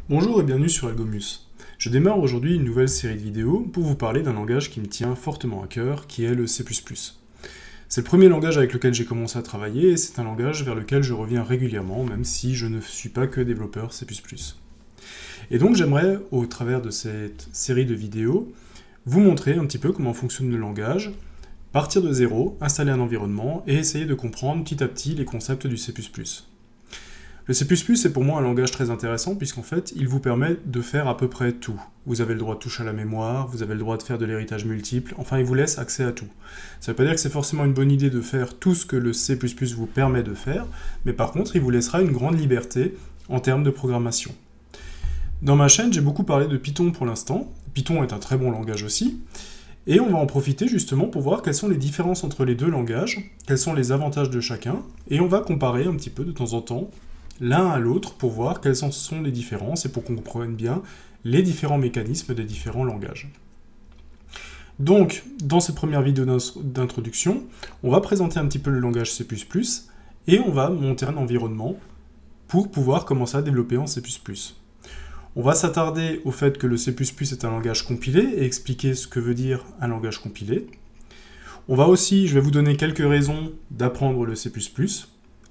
Bonjour et bienvenue sur Algomus. Je démarre aujourd'hui une nouvelle série de vidéos pour vous parler d'un langage qui me tient fortement à cœur, qui est le C++. C'est le premier langage avec lequel j'ai commencé à travailler et c'est un langage vers lequel je reviens régulièrement, même si je ne suis pas que développeur C++. Et donc j'aimerais, au travers de cette série de vidéos, vous montrer un petit peu comment fonctionne le langage, partir de zéro, installer un environnement et essayer de comprendre petit à petit les concepts du C++. Le C++ est pour moi un langage très intéressant puisqu'en fait, il vous permet de faire à peu près tout. Vous avez le droit de toucher à la mémoire, vous avez le droit de faire de l'héritage multiple, enfin il vous laisse accès à tout. Ça ne veut pas dire que c'est forcément une bonne idée de faire tout ce que le C++ vous permet de faire, mais par contre, il vous laissera une grande liberté en termes de programmation. Dans ma chaîne, j'ai beaucoup parlé de Python pour l'instant. Python est un très bon langage aussi, et on va en profiter justement pour voir quelles sont les différences entre les deux langages, quels sont les avantages de chacun, et on va comparer un petit peu de temps en temps l'un à l'autre pour voir quelles en sont les différences et pour qu'on comprenne bien les différents mécanismes des différents langages. Donc, dans cette première vidéo d'introduction, on va présenter un petit peu le langage C++ et on va monter un environnement pour pouvoir commencer à développer en C++. On va s'attarder au fait que le C++ est un langage compilé et expliquer ce que veut dire un langage compilé. On va aussi, je vais vous donner quelques raisons d'apprendre le C++.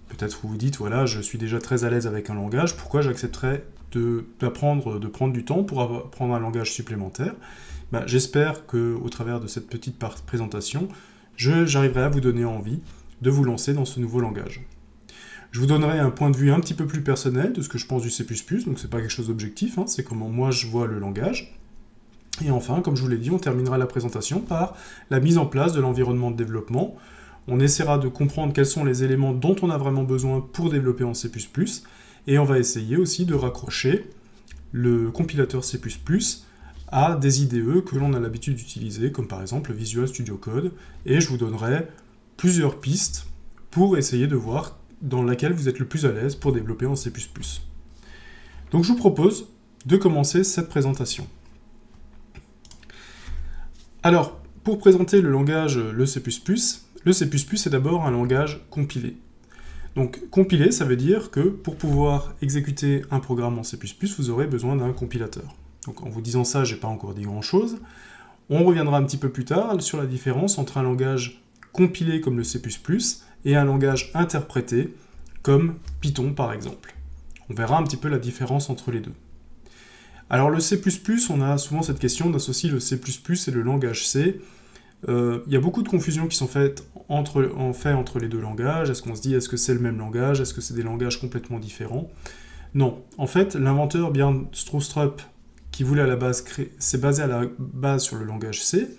Peut-être vous vous dites, voilà, je suis déjà très à l'aise avec un langage, pourquoi j'accepterais de prendre du temps pour apprendre un langage supplémentaire? J'espère qu'au travers de cette petite présentation, j'arriverai à vous donner envie de vous lancer dans ce nouveau langage. Je vous donnerai un point de vue un petit peu plus personnel de ce que je pense du C++, donc c'est pas quelque chose d'objectif, c'est comment moi je vois le langage. Et enfin, comme je vous l'ai dit, on terminera la présentation par la mise en place de l'environnement de développement. On essaiera de comprendre quels sont les éléments dont on a vraiment besoin pour développer en C++, et on va essayer aussi de raccrocher le compilateur C++ à des IDE que l'on a l'habitude d'utiliser, comme par exemple Visual Studio Code, et je vous donnerai plusieurs pistes pour essayer de voir dans laquelle vous êtes le plus à l'aise pour développer en C++. Donc je vous propose de commencer cette présentation. Alors, pour présenter le langage, le C++, est d'abord un langage compilé. Donc, compilé, ça veut dire que pour pouvoir exécuter un programme en C++, vous aurez besoin d'un compilateur. Donc, en vous disant ça, j'ai pas encore dit grand-chose. On reviendra un petit peu plus tard sur la différence entre un langage compilé comme le C++ et un langage interprété comme Python, par exemple. On verra un petit peu la différence entre les deux. Alors, le C++, on a souvent cette question d'associer le C++ et le langage C. Il y a beaucoup de confusions qui sont faites entre les deux langages. Est-ce qu'on se dit, est-ce que c'est le même langage? Est-ce que c'est des langages complètement différents? Non. En fait, l'inventeur Björn Stroustrup, qui voulait à la base s'est basé à la base sur le langage C,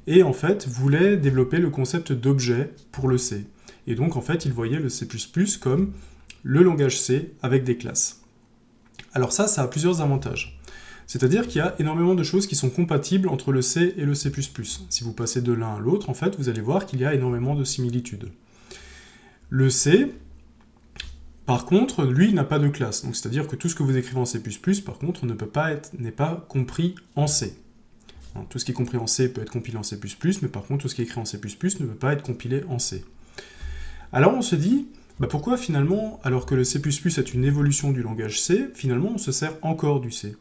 et en fait voulait développer le concept d'objet pour le C. Et donc en fait, il voyait le C++ comme le langage C avec des classes. Alors ça a plusieurs avantages. C'est-à-dire qu'il y a énormément de choses qui sont compatibles entre le C et le C++. Si vous passez de l'un à l'autre, en fait, vous allez voir qu'il y a énormément de similitudes. Le C, par contre, lui, n'a pas de classe. Donc, c'est-à-dire que tout ce que vous écrivez en C++, par contre, n'est pas compris en C. Tout ce qui est compris en C peut être compilé en C++, mais par contre, tout ce qui est écrit en C++ ne peut pas être compilé en C. Alors, on se dit, pourquoi finalement, alors que le C++ est une évolution du langage C, finalement, on se sert encore du C?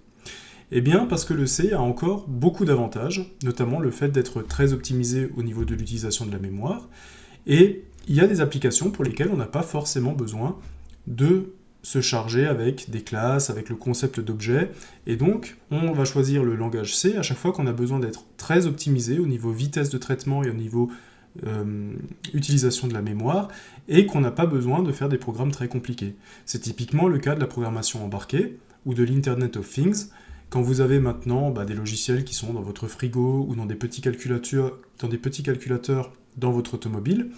Eh bien, parce que le C a encore beaucoup d'avantages, notamment le fait d'être très optimisé au niveau de l'utilisation de la mémoire, et il y a des applications pour lesquelles on n'a pas forcément besoin de se charger avec des classes, avec le concept d'objet, et donc on va choisir le langage C à chaque fois qu'on a besoin d'être très optimisé au niveau vitesse de traitement et au niveau utilisation de la mémoire, et qu'on n'a pas besoin de faire des programmes très compliqués. C'est typiquement le cas de la programmation embarquée, ou de l'Internet of Things. Quand vous avez maintenant des logiciels qui sont dans votre frigo ou dans des petits calculateurs dans votre automobile,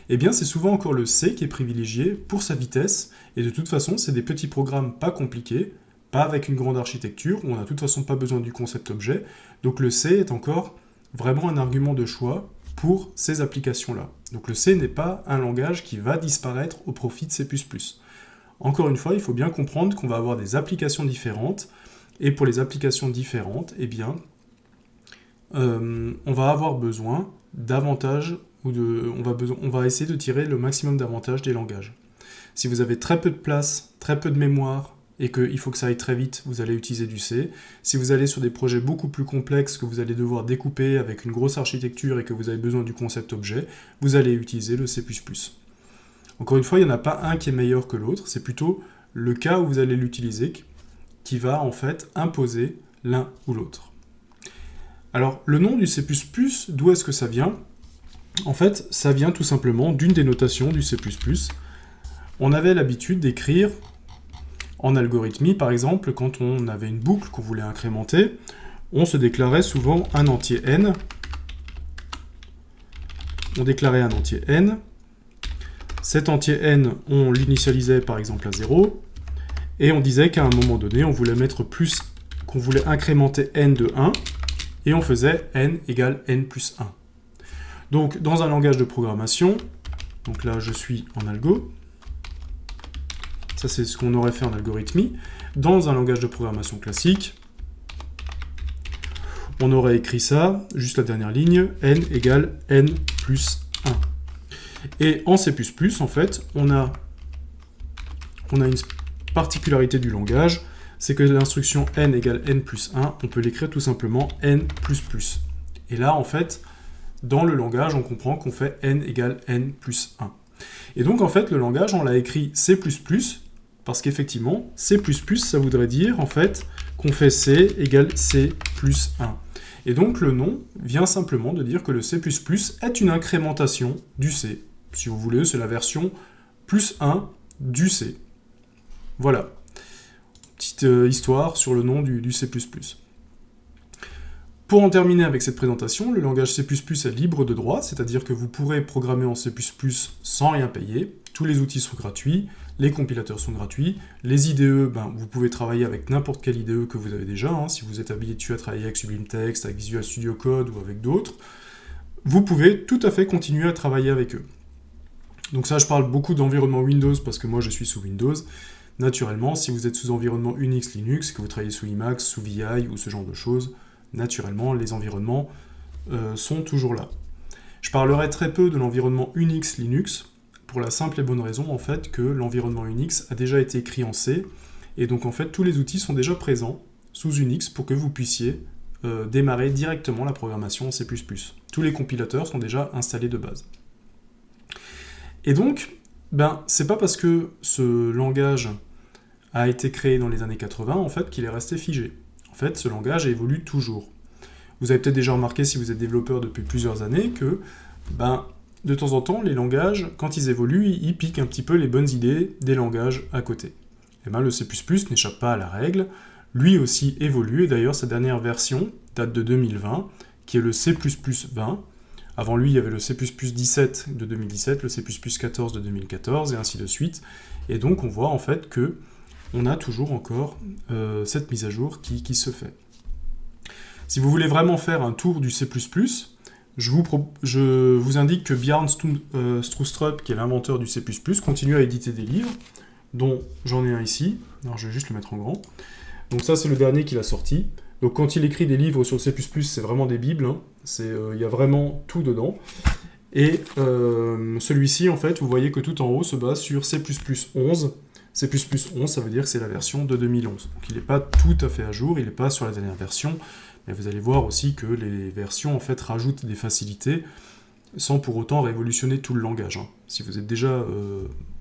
eh bien c'est souvent encore le C qui est privilégié pour sa vitesse, et de toute façon c'est des petits programmes pas compliqués, pas avec une grande architecture, où on n'a de toute façon pas besoin du concept objet, donc le C est encore vraiment un argument de choix pour ces applications-là. Donc le C n'est pas un langage qui va disparaître au profit de C++. Encore une fois, il faut bien comprendre qu'on va avoir des applications différentes, et pour les applications différentes, eh bien, on va avoir besoin d'avantages, on va essayer de tirer le maximum d'avantages des langages. Si vous avez très peu de place, très peu de mémoire, et qu'il faut que ça aille très vite, vous allez utiliser du C. Si vous allez sur des projets beaucoup plus complexes que vous allez devoir découper avec une grosse architecture et que vous avez besoin du concept objet, vous allez utiliser le C++. Encore une fois, il n'y en a pas un qui est meilleur que l'autre, c'est plutôt le cas où vous allez l'utiliser qui va en fait imposer l'un ou l'autre. Alors, le nom du C++, d'où est-ce que ça vient ? En fait, ça vient tout simplement d'une des notations du C++. On avait l'habitude d'écrire en algorithmie, par exemple, quand on avait une boucle qu'on voulait incrémenter, on se déclarait souvent un entier n. On déclarait un entier n. Cet entier n, on l'initialisait par exemple à 0, et on disait qu'à un moment donné, on voulait mettre plus, qu'on voulait incrémenter n de 1, et on faisait n égale n plus 1. Donc, dans un langage de programmation, donc là, je suis en algo, ça c'est ce qu'on aurait fait en algorithmie, dans un langage de programmation classique, on aurait écrit ça, juste la dernière ligne, n égale n plus 1. Et en C++, en fait, on a une particularité du langage, c'est que l'instruction n égale n plus 1, on peut l'écrire tout simplement n plus plus. Et là, en fait, dans le langage, on comprend qu'on fait n égale n plus 1. Et donc, en fait, le langage, on l'a écrit C++, parce qu'effectivement, C++, ça voudrait dire, en fait, qu'on fait C égale C plus 1. Et donc, le nom vient simplement de dire que le C++ est une incrémentation du C. Si vous voulez, c'est la version plus 1 du C. Voilà. Petite histoire sur le nom du C++. Pour en terminer avec cette présentation, le langage C++ est libre de droit, c'est-à-dire que vous pourrez programmer en C++ sans rien payer. Tous les outils sont gratuits, les compilateurs sont gratuits, les IDE, vous pouvez travailler avec n'importe quel IDE que vous avez déjà, si vous êtes habitué à travailler avec Sublime Text, avec Visual Studio Code ou avec d'autres, vous pouvez tout à fait continuer à travailler avec eux. Donc ça, je parle beaucoup d'environnement Windows parce que moi je suis sous Windows. Naturellement, si vous êtes sous environnement Unix, Linux, que vous travaillez sous Emacs, sous VI ou ce genre de choses, naturellement, les environnements sont toujours là. Je parlerai très peu de l'environnement Unix, Linux, pour la simple et bonne raison, en fait, que l'environnement Unix a déjà été écrit en C, et donc, en fait, tous les outils sont déjà présents sous Unix pour que vous puissiez démarrer directement la programmation en C++. Tous les compilateurs sont déjà installés de base. Et donc, c'est pas parce que ce langage a été créé dans les années 80, en fait, qu'il est resté figé. En fait, ce langage évolue toujours. Vous avez peut-être déjà remarqué, si vous êtes développeur depuis plusieurs années, que, de temps en temps, les langages, quand ils évoluent, ils piquent un petit peu les bonnes idées des langages à côté. Et le C++ n'échappe pas à la règle, lui aussi évolue, et d'ailleurs, sa dernière version date de 2020, qui est le C++ 20. Avant lui, il y avait le C++ 17 de 2017, le C++ 14 de 2014, et ainsi de suite. Et donc, on voit en fait que on a toujours encore cette mise à jour qui se fait. Si vous voulez vraiment faire un tour du C++, je vous indique que Bjarne Stroustrup, qui est l'inventeur du C++, continue à éditer des livres, dont j'en ai un ici. Alors, je vais juste le mettre en grand. Donc ça, c'est le dernier qu'il a sorti. Donc quand il écrit des livres sur le C++, c'est vraiment des bibles, il y a vraiment tout dedans. Et celui-ci, en fait, vous voyez que tout en haut se base sur C++ 11. C++ 11, ça veut dire que c'est la version de 2011. Donc il n'est pas tout à fait à jour, il n'est pas sur la dernière version, mais vous allez voir aussi que les versions, en fait, rajoutent des facilités, sans pour autant révolutionner tout le langage. Si vous êtes déjà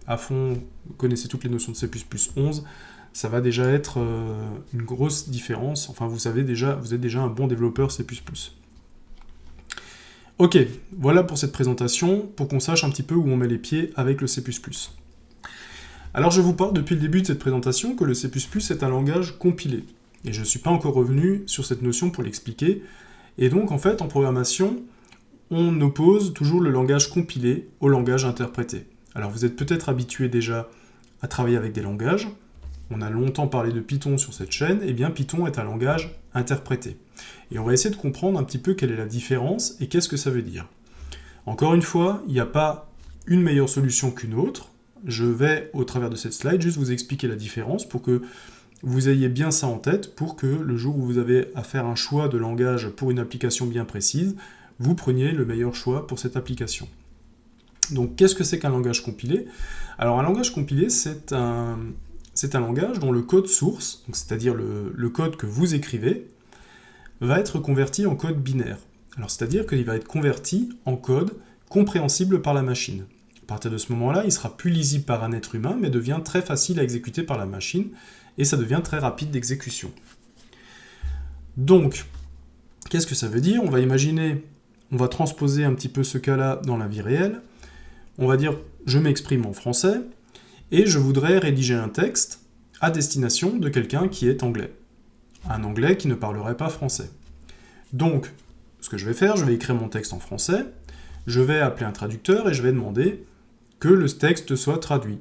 à fond, vous connaissez toutes les notions de C++ 11, ça va déjà être une grosse différence. Enfin, vous êtes déjà un bon développeur C++. Ok, voilà pour cette présentation, pour qu'on sache un petit peu où on met les pieds avec le C++. Alors, je vous parle depuis le début de cette présentation que le C++ est un langage compilé. Et je ne suis pas encore revenu sur cette notion pour l'expliquer. Et donc, en fait, en programmation, on oppose toujours le langage compilé au langage interprété. Alors, vous êtes peut-être habitué déjà à travailler avec des langages. On a longtemps parlé de Python sur cette chaîne, et bien Python est un langage interprété. Et on va essayer de comprendre un petit peu quelle est la différence et qu'est-ce que ça veut dire. Encore une fois, il n'y a pas une meilleure solution qu'une autre. Je vais, au travers de cette slide, juste vous expliquer la différence pour que vous ayez bien ça en tête, pour que le jour où vous avez à faire un choix de langage pour une application bien précise, vous preniez le meilleur choix pour cette application. Donc, qu'est-ce que c'est qu'un langage compilé ? Alors, un langage compilé, c'est un c'est un langage dont le code source, c'est-à-dire le code que vous écrivez, va être converti en code binaire. Alors c'est-à-dire qu'il va être converti en code compréhensible par la machine. À partir de ce moment-là, il ne sera plus lisible par un être humain, mais devient très facile à exécuter par la machine, et ça devient très rapide d'exécution. Donc, qu'est-ce que ça veut dire? On va imaginer, on va transposer un petit peu ce cas-là dans la vie réelle. On va dire, je m'exprime en français, et je voudrais rédiger un texte à destination de quelqu'un qui est anglais. Un anglais qui ne parlerait pas français. Donc, ce que je vais faire, je vais écrire mon texte en français, je vais appeler un traducteur et je vais demander que le texte soit traduit.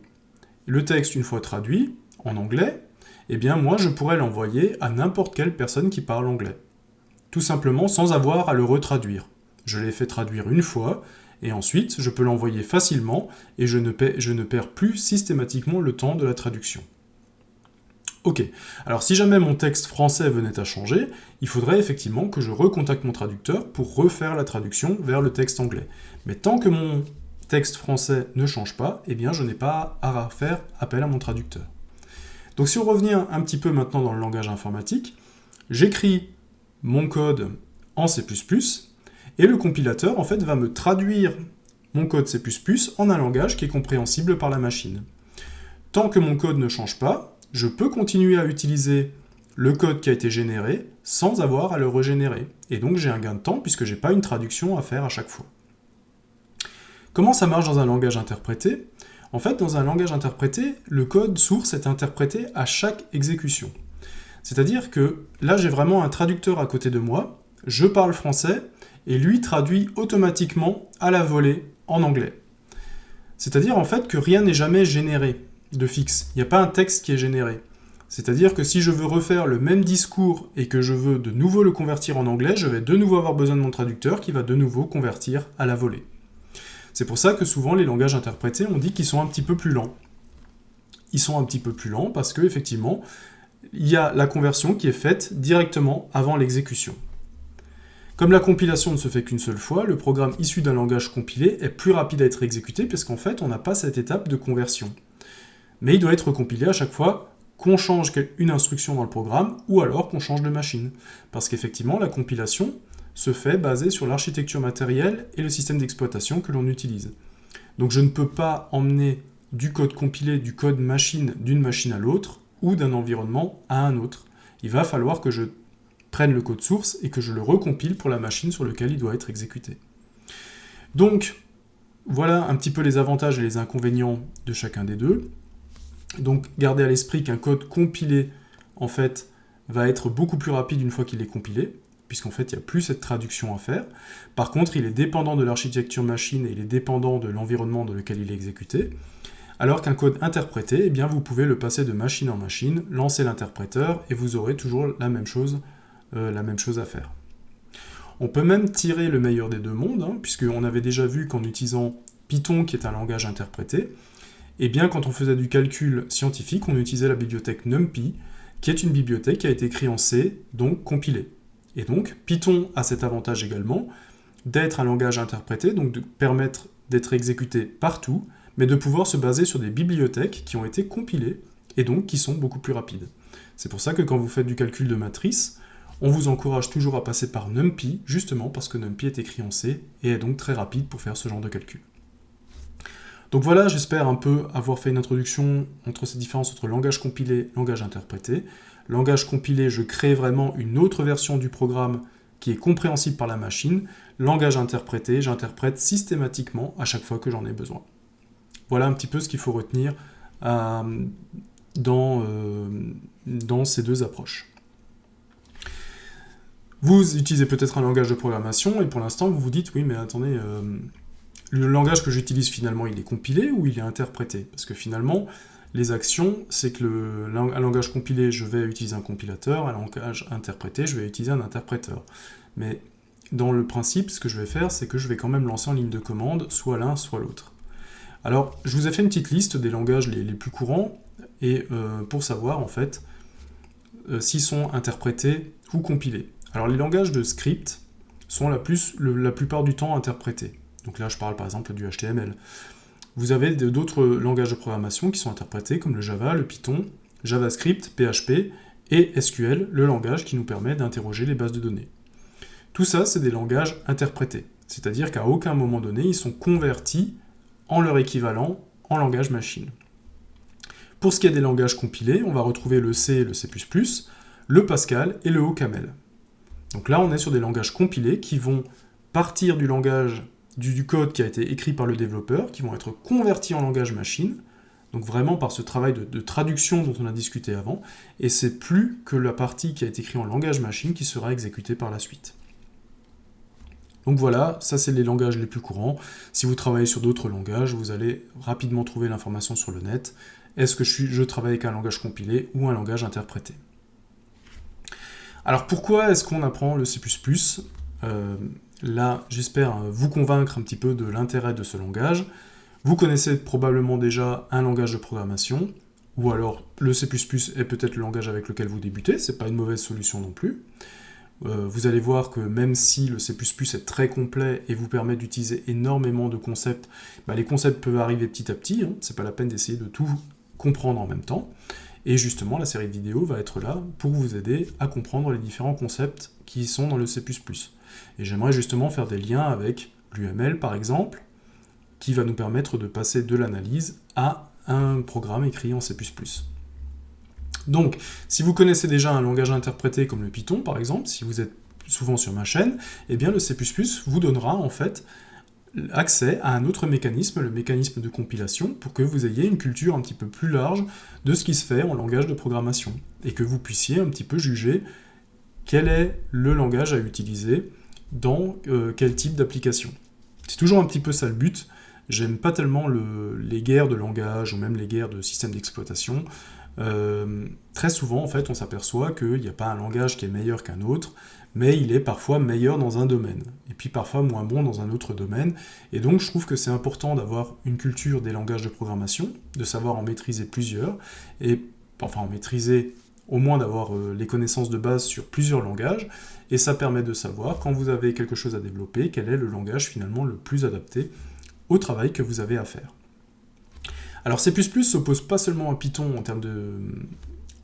Le texte, une fois traduit en anglais, eh bien moi je pourrais l'envoyer à n'importe quelle personne qui parle anglais. Tout simplement sans avoir à le retraduire. Je l'ai fait traduire une fois, et ensuite je peux l'envoyer facilement, et je ne perds plus systématiquement le temps de la traduction. Ok, alors si jamais mon texte français venait à changer, il faudrait effectivement que je recontacte mon traducteur pour refaire la traduction vers le texte anglais. Mais tant que mon texte français ne change pas, eh bien je n'ai pas à faire appel à mon traducteur. Donc si on revient un petit peu maintenant dans le langage informatique, j'écris mon code en C++, et le compilateur en fait va me traduire mon code C++ en un langage qui est compréhensible par la machine. Tant que mon code ne change pas, je peux continuer à utiliser le code qui a été généré sans avoir à le régénérer. Et donc j'ai un gain de temps puisque je n'ai pas une traduction à faire à chaque fois. Comment ça marche dans un langage interprété? En fait, dans un langage interprété, le code source est interprété à chaque exécution. C'est-à-dire que là, j'ai vraiment un traducteur à côté de moi, je parle français, et lui traduit automatiquement à la volée en anglais. C'est-à-dire en fait que rien n'est jamais généré de fixe. Il n'y a pas un texte qui est généré. C'est-à-dire que si je veux refaire le même discours et que je veux de nouveau le convertir en anglais, je vais de nouveau avoir besoin de mon traducteur qui va de nouveau convertir à la volée. C'est pour ça que souvent les langages interprétés, on dit qu'ils sont un petit peu plus lents. Ils sont un petit peu plus lents parce qu'effectivement, il y a la conversion qui est faite directement avant l'exécution. Comme la compilation ne se fait qu'une seule fois, le programme issu d'un langage compilé est plus rapide à être exécuté parce qu'en fait, on n'a pas cette étape de conversion. Mais il doit être compilé à chaque fois qu'on change une instruction dans le programme ou alors qu'on change de machine. Parce qu'effectivement, la compilation se fait basée sur l'architecture matérielle et le système d'exploitation que l'on utilise. Donc je ne peux pas emmener du code compilé, du code machine d'une machine à l'autre ou d'un environnement à un autre. Il va falloir que je prenne le code source et que je le recompile pour la machine sur laquelle il doit être exécuté. Donc, voilà un petit peu les avantages et les inconvénients de chacun des deux. Donc, gardez à l'esprit qu'un code compilé, en fait, va être beaucoup plus rapide une fois qu'il est compilé, puisqu'en fait, il n'y a plus cette traduction à faire. Par contre, il est dépendant de l'architecture machine et il est dépendant de l'environnement dans lequel il est exécuté. Alors qu'un code interprété, eh bien, vous pouvez le passer de machine en machine, lancer l'interpréteur, et vous aurez toujours la même chose à faire. On peut même tirer le meilleur des deux mondes, puisqu'on avait déjà vu qu'en utilisant Python, qui est un langage interprété, eh bien, quand on faisait du calcul scientifique, on utilisait la bibliothèque NumPy, qui est une bibliothèque qui a été écrite en C, donc compilée. Et donc, Python a cet avantage également d'être un langage interprété, donc de permettre d'être exécuté partout, mais de pouvoir se baser sur des bibliothèques qui ont été compilées, et donc qui sont beaucoup plus rapides. C'est pour ça que quand vous faites du calcul de matrice, on vous encourage toujours à passer par NumPy, justement parce que NumPy est écrit en C, et est donc très rapide pour faire ce genre de calcul. Donc voilà, j'espère un peu avoir fait une introduction entre ces différences entre langage compilé et langage interprété. Langage compilé, je crée vraiment une autre version du programme qui est compréhensible par la machine. Langage interprété, j'interprète systématiquement à chaque fois que j'en ai besoin. Voilà un petit peu ce qu'il faut retenir dans ces deux approches. Vous utilisez peut-être un langage de programmation et pour l'instant vous vous dites « oui mais attendez, le langage que j'utilise finalement il est compilé ou il est interprété ?» Parce que finalement, les actions, c'est que un langage compilé, je vais utiliser un compilateur, un langage interprété, je vais utiliser un interpréteur. Mais dans le principe, ce que je vais faire, c'est que je vais quand même lancer en ligne de commande soit l'un, soit l'autre. Alors, je vous ai fait une petite liste des langages les plus courants, et pour savoir, en fait, s'ils sont interprétés ou compilés. Alors, les langages de script sont la plupart du temps interprétés. Donc là, je parle par exemple du HTML. Vous avez d'autres langages de programmation qui sont interprétés, comme le Java, le Python, JavaScript, PHP et SQL, le langage qui nous permet d'interroger les bases de données. Tout ça, c'est des langages interprétés, c'est-à-dire qu'à aucun moment donné, ils sont convertis en leur équivalent en langage machine. Pour ce qui est des langages compilés, on va retrouver le C et le C++, le Pascal et le OCaml. Donc là, on est sur des langages compilés qui vont partir du langage du code qui a été écrit par le développeur, qui vont être convertis en langage machine, donc vraiment par ce travail de traduction dont on a discuté avant, et c'est plus que la partie qui a été écrite en langage machine qui sera exécutée par la suite. Donc voilà, ça c'est les langages les plus courants. Si vous travaillez sur d'autres langages, vous allez rapidement trouver l'information sur le net. Est-ce que je travaille avec un langage compilé ou un langage interprété? Alors pourquoi est-ce qu'on apprend le C++? Là, j'espère vous convaincre un petit peu de l'intérêt de ce langage. Vous connaissez probablement déjà un langage de programmation, ou alors le C++ est peut-être le langage avec lequel vous débutez, c'est pas une mauvaise solution non plus. Vous allez voir que même si le C++ est très complet et vous permet d'utiliser énormément de concepts, les concepts peuvent arriver petit à petit, c'est pas la peine d'essayer de tout comprendre en même temps. Et justement, la série de vidéos va être là pour vous aider à comprendre les différents concepts qui sont dans le C++. Et j'aimerais justement faire des liens avec l'UML par exemple, qui va nous permettre de passer de l'analyse à un programme écrit en C++. Donc, si vous connaissez déjà un langage interprété comme le Python, par exemple, si vous êtes souvent sur ma chaîne, eh bien le C++ vous donnera en fait accès à un autre mécanisme, le mécanisme de compilation, pour que vous ayez une culture un petit peu plus large de ce qui se fait en langage de programmation, et que vous puissiez un petit peu juger quel est le langage à utiliser dans quel type d'application. C'est toujours un petit peu ça le but. J'aime pas tellement les guerres de langage, ou même les guerres de système d'exploitation. Très souvent, en fait, on s'aperçoit qu'il n'y a pas un langage qui est meilleur qu'un autre, mais il est parfois meilleur dans un domaine, et puis parfois moins bon dans un autre domaine. Et donc, je trouve que c'est important d'avoir une culture des langages de programmation, de savoir en maîtriser plusieurs, et enfin en maîtriser, au moins d'avoir les connaissances de base sur plusieurs langages, et ça permet de savoir, quand vous avez quelque chose à développer, quel est le langage finalement le plus adapté au travail que vous avez à faire. Alors C++ s'oppose pas seulement à Python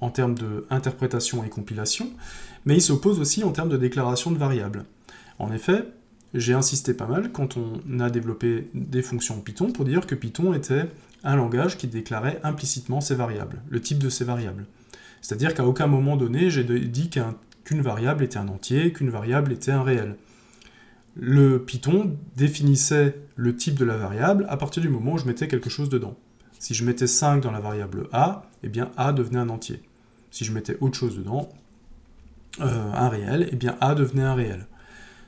en termes d'interprétation et compilation, mais il s'oppose aussi en termes de déclaration de variables. En effet, j'ai insisté pas mal quand on a développé des fonctions Python pour dire que Python était un langage qui déclarait implicitement ses variables, le type de ces variables. C'est-à-dire qu'à aucun moment donné, j'ai dit qu'une variable était un entier, qu'une variable était un réel. Le Python définissait le type de la variable à partir du moment où je mettais quelque chose dedans. Si je mettais 5 dans la variable a, eh bien a devenait un entier. Si je mettais autre chose dedans, un réel, eh bien a devenait un réel.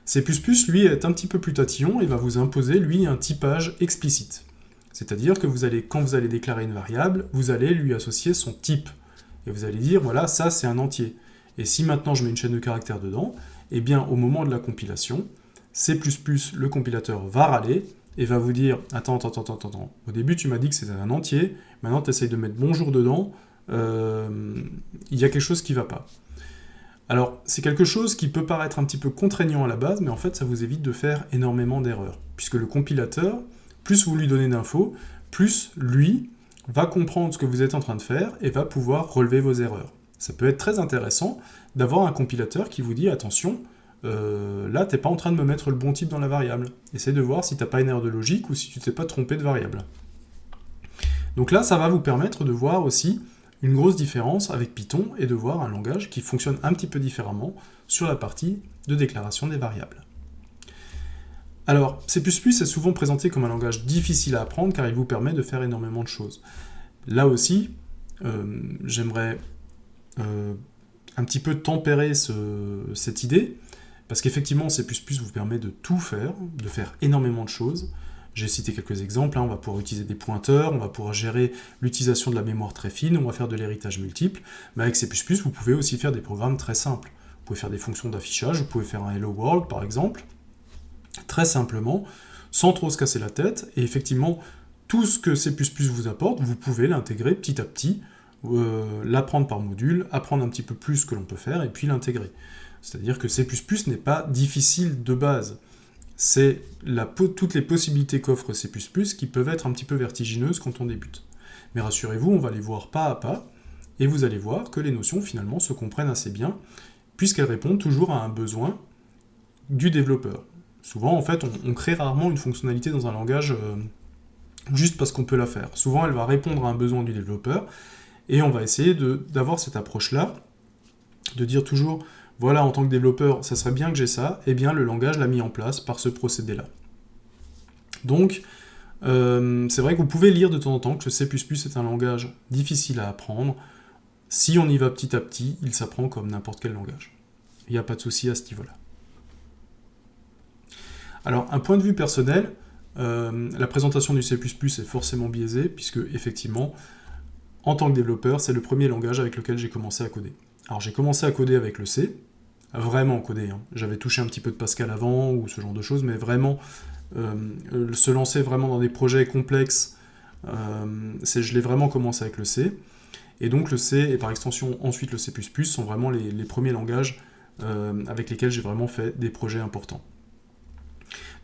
C++, lui, est un petit peu plus tatillon et va vous imposer, lui, un typage explicite. C'est-à-dire que quand vous allez déclarer une variable, vous allez lui associer son type. Et vous allez dire, voilà, ça c'est un entier. Et si maintenant je mets une chaîne de caractères dedans, eh bien au moment de la compilation, C++, le compilateur va râler, et va vous dire, attends, au début tu m'as dit que c'était un entier, maintenant tu essayes de mettre bonjour dedans, il y a quelque chose qui ne va pas. Alors, c'est quelque chose qui peut paraître un petit peu contraignant à la base, mais en fait ça vous évite de faire énormément d'erreurs, puisque le compilateur, plus vous lui donnez d'infos, plus lui va comprendre ce que vous êtes en train de faire, et va pouvoir relever vos erreurs. Ça peut être très intéressant d'avoir un compilateur qui vous dit, attention, là, t'es pas en train de me mettre le bon type dans la variable. Essaye de voir si t'as pas une erreur de logique ou si tu t'es pas trompé de variable. Donc là, ça va vous permettre de voir aussi une grosse différence avec Python et de voir un langage qui fonctionne un petit peu différemment sur la partie de déclaration des variables. Alors, C++ est souvent présenté comme un langage difficile à apprendre car il vous permet de faire énormément de choses. Là aussi, j'aimerais un petit peu tempérer cette idée. Parce qu'effectivement, C++ vous permet de tout faire, de faire énormément de choses. J'ai cité quelques exemples, on va pouvoir utiliser des pointeurs, on va pouvoir gérer l'utilisation de la mémoire très fine, on va faire de l'héritage multiple, mais avec C++, vous pouvez aussi faire des programmes très simples. Vous pouvez faire des fonctions d'affichage, vous pouvez faire un Hello World par exemple, très simplement, sans trop se casser la tête, et effectivement, tout ce que C++ vous apporte, vous pouvez l'intégrer petit à petit, l'apprendre par module, apprendre un petit peu plus ce que l'on peut faire, et puis l'intégrer. C'est-à-dire que C++ n'est pas difficile de base. C'est toutes les possibilités qu'offre C++ qui peuvent être un petit peu vertigineuses quand on débute. Mais rassurez-vous, on va les voir pas à pas, et vous allez voir que les notions finalement se comprennent assez bien, puisqu'elles répondent toujours à un besoin du développeur. Souvent, en fait, on crée rarement une fonctionnalité dans un langage juste parce qu'on peut la faire. Souvent, elle va répondre à un besoin du développeur, et on va essayer d'avoir cette approche-là, de dire toujours, voilà, en tant que développeur, ça serait bien que j'ai ça, et bien le langage l'a mis en place par ce procédé-là. Donc, c'est vrai que vous pouvez lire de temps en temps que le C++ est un langage difficile à apprendre. Si on y va petit à petit, il s'apprend comme n'importe quel langage. Il n'y a pas de souci à ce niveau-là. Alors, un point de vue personnel, la présentation du C++ est forcément biaisée, puisque, effectivement, en tant que développeur, c'est le premier langage avec lequel j'ai commencé à coder. Alors, j'ai commencé à coder avec le C, vraiment coder. J'avais touché un petit peu de Pascal avant, ou ce genre de choses, mais vraiment, se lancer vraiment dans des projets complexes, je l'ai vraiment commencé avec le C. Et donc, le C, et par extension, ensuite le C++, sont vraiment les premiers langages avec lesquels j'ai vraiment fait des projets importants.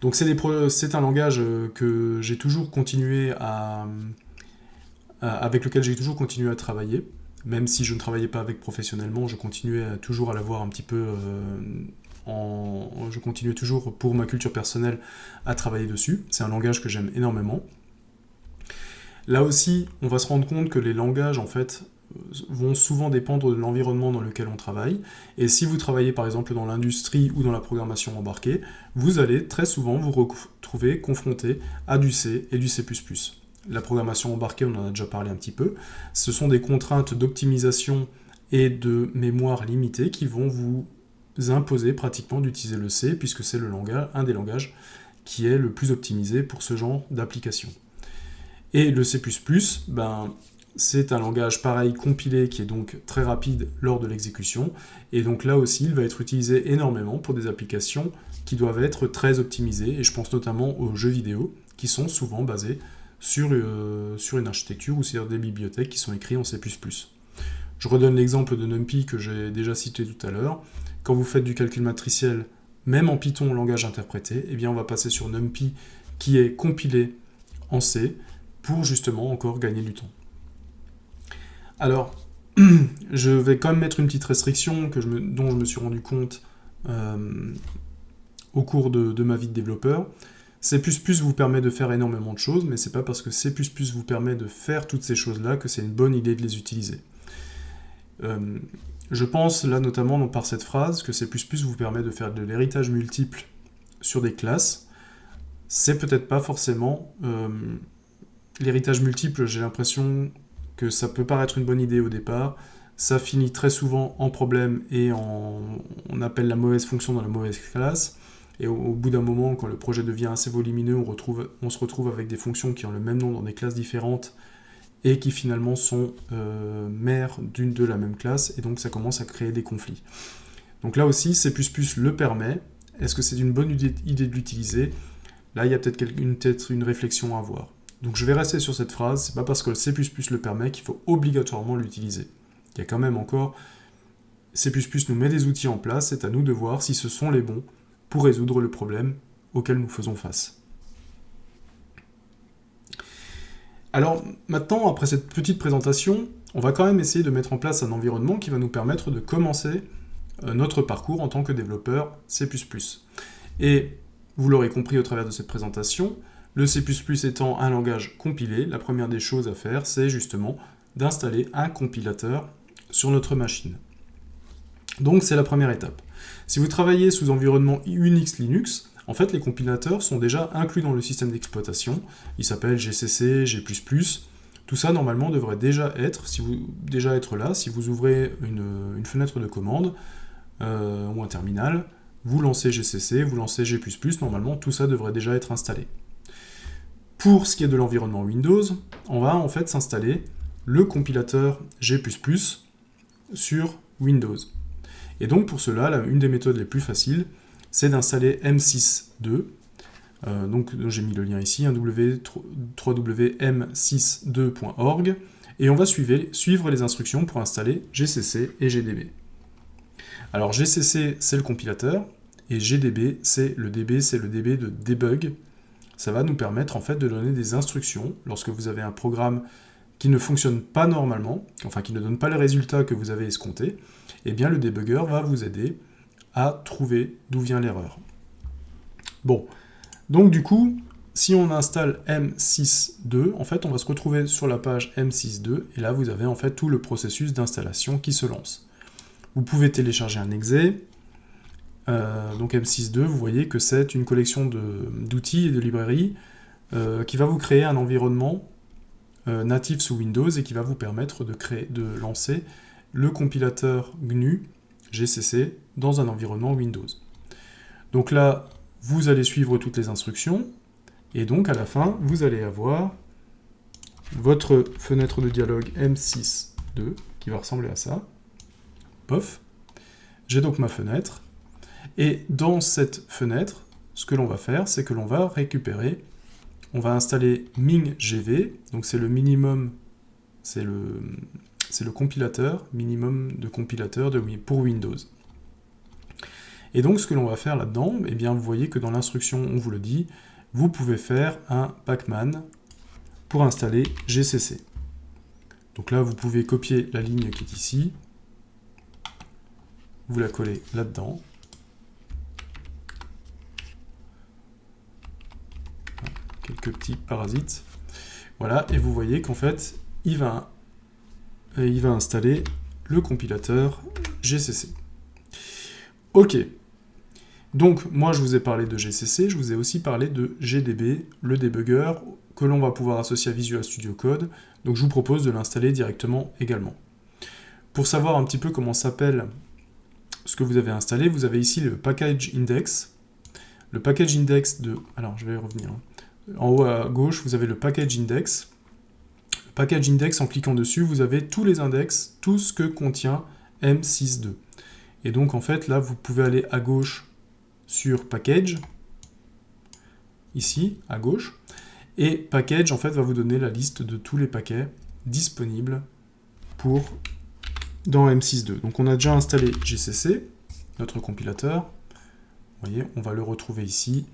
Donc c'est un langage que j'ai toujours continué avec lequel j'ai toujours continué à travailler, même si je ne travaillais pas avec professionnellement, je continuais toujours à l'avoir un petit peu je continuais toujours pour ma culture personnelle à travailler dessus. C'est un langage que j'aime énormément. Là aussi, on va se rendre compte que les langages, en fait, vont souvent dépendre de l'environnement dans lequel on travaille. Et si vous travaillez par exemple dans l'industrie ou dans la programmation embarquée, vous allez très souvent vous retrouver confronté à du C et du C++. La programmation embarquée, on en a déjà parlé un petit peu, ce sont des contraintes d'optimisation et de mémoire limitée qui vont vous imposer pratiquement d'utiliser le C, puisque c'est un des langages qui est le plus optimisé pour ce genre d'application. Et le C++, c'est un langage pareil compilé qui est donc très rapide lors de l'exécution, et donc là aussi il va être utilisé énormément pour des applications qui doivent être très optimisées, et je pense notamment aux jeux vidéo qui sont souvent basés sur une architecture ou sur des bibliothèques qui sont écrites en C++. Je redonne l'exemple de NumPy que j'ai déjà cité tout à l'heure. Quand vous faites du calcul matriciel, même en Python, langage interprété, eh bien on va passer sur NumPy qui est compilé en C pour justement encore gagner du temps. Alors, je vais quand même mettre une petite restriction dont je me suis rendu compte au cours de ma vie de développeur. C++ vous permet de faire énormément de choses, mais c'est pas parce que C++ vous permet de faire toutes ces choses-là que c'est une bonne idée de les utiliser. Je pense là notamment par cette phrase que C++ vous permet de faire de l'héritage multiple sur des classes. C'est peut-être pas forcément l'héritage multiple, j'ai l'impression que ça peut paraître une bonne idée au départ, ça finit très souvent en problème et on appelle la mauvaise fonction dans la mauvaise classe, et au bout d'un moment, quand le projet devient assez volumineux, on se retrouve avec des fonctions qui ont le même nom dans des classes différentes, et qui finalement sont mères de la même classe, et donc ça commence à créer des conflits. Donc là aussi, C++ le permet. Est-ce que c'est une bonne idée de l'utiliser ? Là, il y a peut-être une réflexion à avoir. Donc je vais rester sur cette phrase, c'est pas parce que le C++ le permet qu'il faut obligatoirement l'utiliser. Il y a quand même encore... C++ nous met des outils en place, c'est à nous de voir si ce sont les bons pour résoudre le problème auquel nous faisons face. Alors maintenant, après cette petite présentation, on va quand même essayer de mettre en place un environnement qui va nous permettre de commencer notre parcours en tant que développeur C++. Et vous l'aurez compris au travers de cette présentation, le C++ étant un langage compilé, la première des choses à faire, c'est justement d'installer un compilateur sur notre machine. Donc c'est la première étape. Si vous travaillez sous environnement Unix Linux, en fait les compilateurs sont déjà inclus dans le système d'exploitation. Ils s'appellent GCC, G++. Tout ça normalement devrait déjà être là. Si vous ouvrez une fenêtre de commande ou un terminal, vous lancez GCC, vous lancez G++, normalement tout ça devrait déjà être installé. Pour ce qui est de l'environnement Windows, on va en fait s'installer le compilateur G++ sur Windows. Et donc pour cela, une des méthodes les plus faciles, c'est d'installer M62. Donc j'ai mis le lien ici, www.m62.org, et on va suivre les instructions pour installer GCC et GDB. Alors GCC, c'est le compilateur, et GDB, c'est le DB de debug. Ça va nous permettre en fait de donner des instructions lorsque vous avez un programme qui ne fonctionne pas normalement, enfin qui ne donne pas les résultats que vous avez escomptés, eh bien le débugger va vous aider à trouver d'où vient l'erreur. Bon, donc du coup, si on installe M6.2, en fait on va se retrouver sur la page M6.2, et là vous avez en fait tout le processus d'installation qui se lance. Vous pouvez télécharger un exe, donc M6.2, vous voyez que c'est une collection d'outils et de librairies qui va vous créer un environnement natif sous Windows et qui va vous permettre de lancer le compilateur GNU GCC dans un environnement Windows. Donc là, vous allez suivre toutes les instructions, et donc à la fin, vous allez avoir votre fenêtre de dialogue M6.2 qui va ressembler à ça. Pof. J'ai donc ma fenêtre, et dans cette fenêtre, ce que l'on va faire, c'est que l'on va récupérer, on va installer MinGV, donc c'est le minimum, c'est le compilateur, minimum de compilateur pour Windows. Et donc ce que l'on va faire là-dedans, eh bien vous voyez que dans l'instruction on vous le dit, vous pouvez faire un pacman pour installer GCC. Donc là vous pouvez copier la ligne qui est ici, vous la collez là-dedans. Quelques petits parasites. Voilà, et vous voyez qu'en fait, il va installer le compilateur GCC. Ok. Donc, moi, je vous ai parlé de GCC, je vous ai aussi parlé de GDB, le debugger, que l'on va pouvoir associer à Visual Studio Code. Donc, je vous propose de l'installer directement également. Pour savoir un petit peu comment s'appelle ce que vous avez installé, vous avez ici le package index. Le package index de... Alors, je vais y revenir. En haut à gauche, vous avez le package index. Le package index, en cliquant dessus, vous avez tous les index, tout ce que contient M6.2. Et donc, en fait, là, vous pouvez aller à gauche sur package, ici, à gauche. Et package, en fait, va vous donner la liste de tous les paquets disponibles dans M6.2. Donc, on a déjà installé GCC, notre compilateur. Vous voyez, on va le retrouver ici.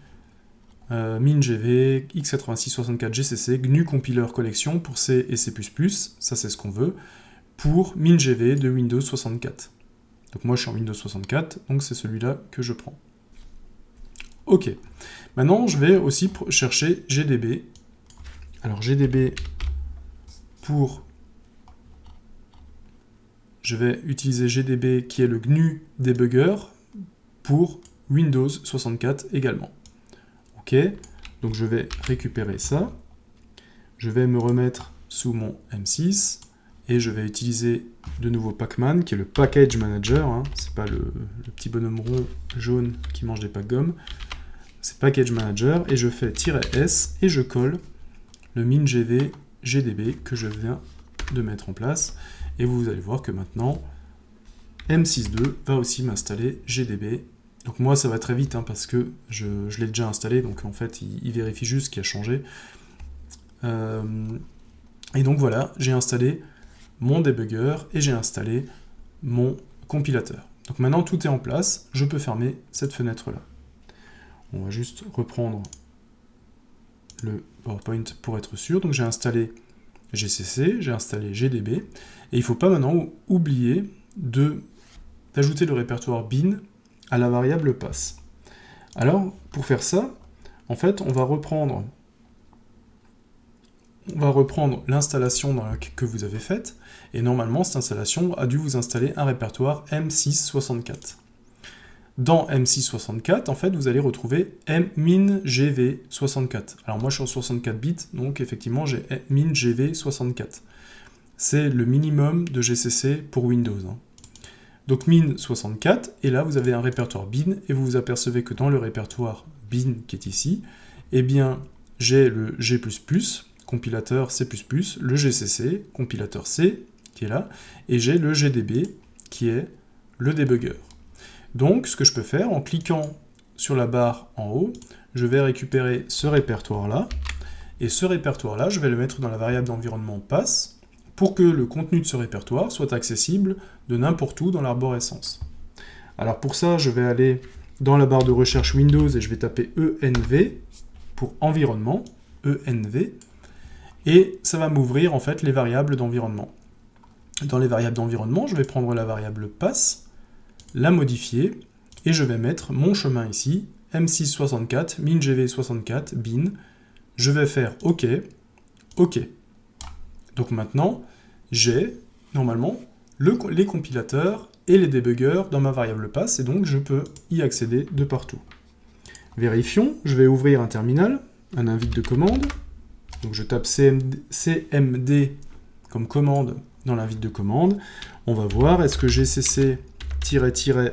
MinGV, x8664 GCC, GNU Compiler Collection pour C et C++, ça c'est ce qu'on veut, pour MinGV de Windows 64. Donc moi je suis en Windows 64, donc c'est celui-là que je prends. Ok, maintenant je vais aussi chercher GDB. Alors GDB je vais utiliser GDB qui est le GNU Debugger pour Windows 64 également. Ok, donc je vais récupérer ça, je vais me remettre sous mon M6, et je vais utiliser de nouveau Pacman, qui est le Package Manager, hein. C'est pas le petit bonhomme rond jaune qui mange des packs gomme, c'est Package Manager, et je fais "-s, et je colle le MinGV GDB que je viens de mettre en place, et vous allez voir que maintenant, M6.2 va aussi m'installer GDB. Donc moi ça va très vite hein, parce que je l'ai déjà installé, donc en fait il vérifie juste ce qui a changé. Et donc voilà, j'ai installé mon debugger et j'ai installé mon compilateur. Donc maintenant tout est en place, je peux fermer cette fenêtre là. On va juste reprendre le PowerPoint pour être sûr. Donc j'ai installé GCC, j'ai installé GDB, et il ne faut pas maintenant oublier d'ajouter le répertoire bin à la variable pass. Alors, pour faire ça, en fait, on va reprendre l'installation que vous avez faite, et normalement, cette installation a dû vous installer un répertoire M664. Dans M664, en fait, vous allez retrouver MinGV64. Alors moi, je suis en 64 bits, donc effectivement, j'ai MinGV64. C'est le minimum de GCC pour Windows, hein. Donc min64, et là vous avez un répertoire bin, et vous vous apercevez que dans le répertoire bin qui est ici, eh bien j'ai le G++, compilateur C++, le GCC, compilateur C, qui est là, et j'ai le GDB, qui est le debugger. Donc ce que je peux faire, en cliquant sur la barre en haut, je vais récupérer ce répertoire-là, et ce répertoire-là, je vais le mettre dans la variable d'environnement pass, pour que le contenu de ce répertoire soit accessible de n'importe où dans l'arborescence. Alors pour ça, je vais aller dans la barre de recherche Windows et je vais taper ENV pour environnement, ENV, et ça va m'ouvrir en fait les variables d'environnement. Dans les variables d'environnement, je vais prendre la variable pass, la modifier, et je vais mettre mon chemin ici, m664, mingv64, bin. Je vais faire OK, OK. Donc maintenant, j'ai normalement les compilateurs et les débuggers dans ma variable pass, et donc je peux y accéder de partout. Vérifions, je vais ouvrir un terminal, un invite de commande. Donc je tape cmd comme commande dans l'invite de commande. On va voir, est-ce que gcc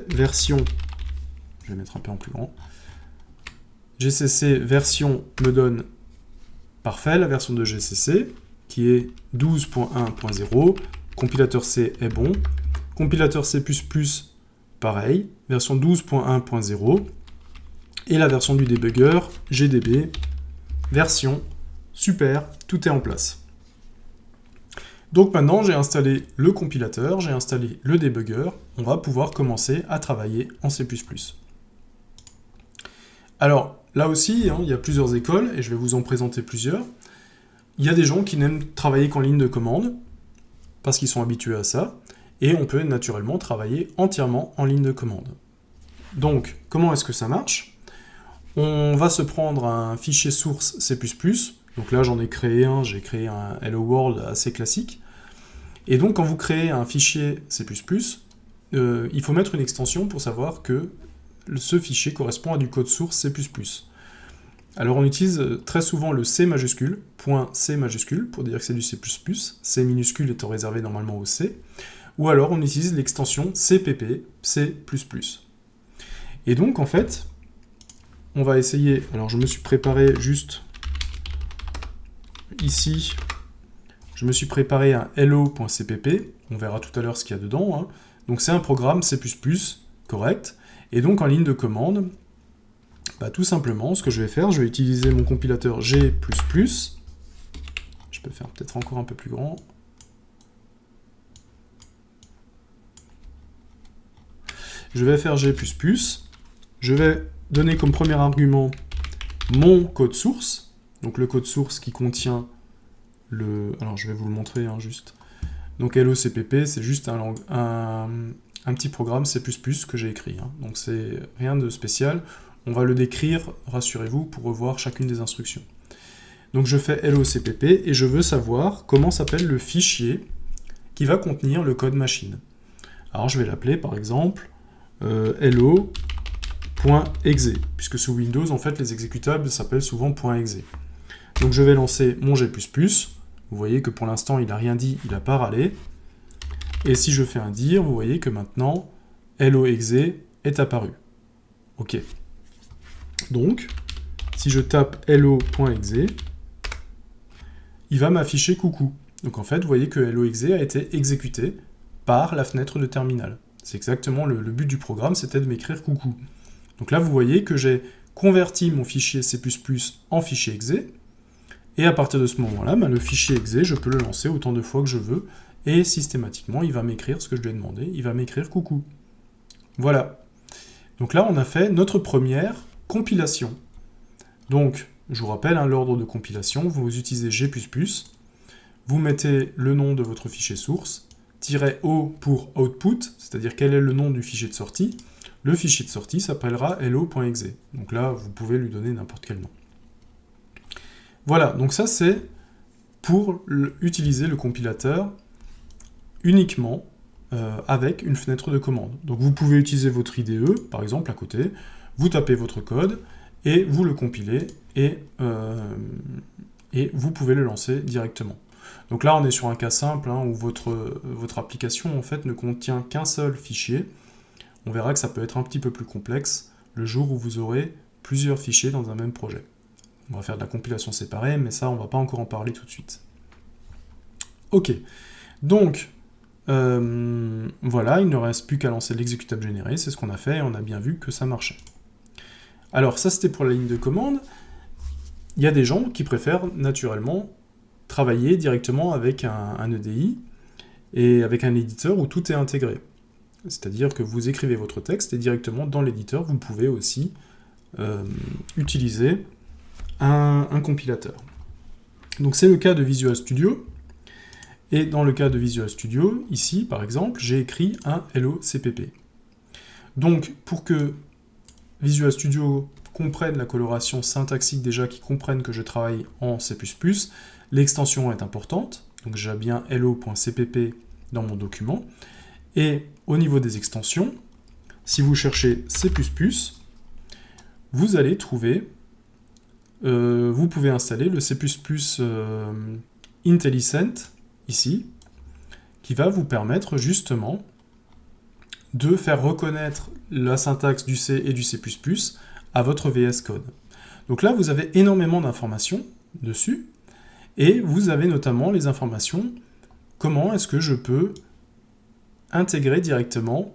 version, je vais mettre un peu en plus grand, gcc version me donne parfait, la version de gcc, qui est 12.1.0, compilateur C est bon, compilateur C++, pareil, version 12.1.0, et la version du débugger, gdb, version, super, tout est en place. Donc maintenant, j'ai installé le compilateur, j'ai installé le débugger, on va pouvoir commencer à travailler en C++. Alors, là aussi, il y a plusieurs écoles, et je vais vous en présenter plusieurs. Il y a des gens qui n'aiment travailler qu'en ligne de commande, parce qu'ils sont habitués à ça, et on peut naturellement travailler entièrement en ligne de commande. Donc, comment est-ce que ça marche? On va se prendre un fichier source C++, donc là j'en ai créé un, j'ai créé un Hello World assez classique, et donc quand vous créez un fichier C++, il faut mettre une extension pour savoir que ce fichier correspond à du code source C++. Alors on utilise très souvent le C majuscule, .C majuscule, pour dire que c'est du C++, C minuscule étant réservé normalement au C, ou alors on utilise l'extension CPP, C++. Et donc en fait, on va essayer, alors je me suis préparé juste ici, je me suis préparé un hello.cpp, on verra tout à l'heure ce qu'il y a dedans, hein. Donc c'est un programme C++, correct, et donc en ligne de commande, tout simplement, ce que je vais faire, je vais utiliser mon compilateur G++, je peux faire peut-être encore un peu plus grand, je vais faire G++, je vais donner comme premier argument mon code source, donc le code source qui contient le... Alors je vais vous le montrer juste. Donc LOCPP, c'est juste un petit programme C++ que j'ai écrit, hein. Donc c'est rien de spécial, on va le décrire, rassurez-vous, pour revoir chacune des instructions. Donc je fais LOCPP et je veux savoir comment s'appelle le fichier qui va contenir le code machine. Alors je vais l'appeler par exemple hello.exe, puisque sous Windows, en fait, les exécutables s'appellent souvent .exe. Donc je vais lancer mon G++, vous voyez que pour l'instant, il n'a rien dit, il n'a pas râlé. Et si je fais un dir, vous voyez que maintenant, hello.exe est apparu. Ok. Donc, si je tape hello.exe, il va m'afficher coucou. Donc en fait, vous voyez que hello.exe a été exécuté par la fenêtre de terminal. C'est exactement le but du programme, c'était de m'écrire coucou. Donc là, vous voyez que j'ai converti mon fichier C++ en fichier exe, et à partir de ce moment-là, le fichier exe, je peux le lancer autant de fois que je veux, et systématiquement, il va m'écrire ce que je lui ai demandé, il va m'écrire coucou. Voilà. Donc là, on a fait notre première compilation. Donc, je vous rappelle, l'ordre de compilation, vous utilisez G++, vous mettez le nom de votre fichier source, -o pour output, c'est-à-dire quel est le nom du fichier de sortie. Le fichier de sortie s'appellera hello.exe. Donc là, vous pouvez lui donner n'importe quel nom. Voilà, donc ça c'est pour utiliser le compilateur uniquement avec une fenêtre de commande. Donc vous pouvez utiliser votre IDE, par exemple, à côté, vous tapez votre code, et vous le compilez, et vous pouvez le lancer directement. Donc là, on est sur un cas simple, où votre application en fait ne contient qu'un seul fichier. On verra que ça peut être un petit peu plus complexe le jour où vous aurez plusieurs fichiers dans un même projet. On va faire de la compilation séparée, mais ça, on ne va pas encore en parler tout de suite. Ok, donc, voilà, il ne reste plus qu'à lancer l'exécutable généré, c'est ce qu'on a fait, et on a bien vu que ça marchait. Alors, ça c'était pour la ligne de commande. Il y a des gens qui préfèrent naturellement travailler directement avec un EDI et avec un éditeur où tout est intégré. C'est-à-dire que vous écrivez votre texte et directement dans l'éditeur, vous pouvez aussi utiliser un compilateur. Donc c'est le cas de Visual Studio. Et dans le cas de Visual Studio, ici, par exemple, j'ai écrit un hello CPP. Donc, pour que Visual Studio comprenne la coloration syntaxique déjà, qui comprenne que je travaille en C++, l'extension est importante. Donc j'ai bien hello.cpp dans mon document. Et au niveau des extensions, si vous cherchez C++, vous allez trouver, vous pouvez installer le C++ IntelliSense, ici, qui va vous permettre justement de faire reconnaître la syntaxe du C et du C++ à votre VS Code. Donc là, vous avez énormément d'informations dessus, et vous avez notamment les informations, comment est-ce que je peux intégrer directement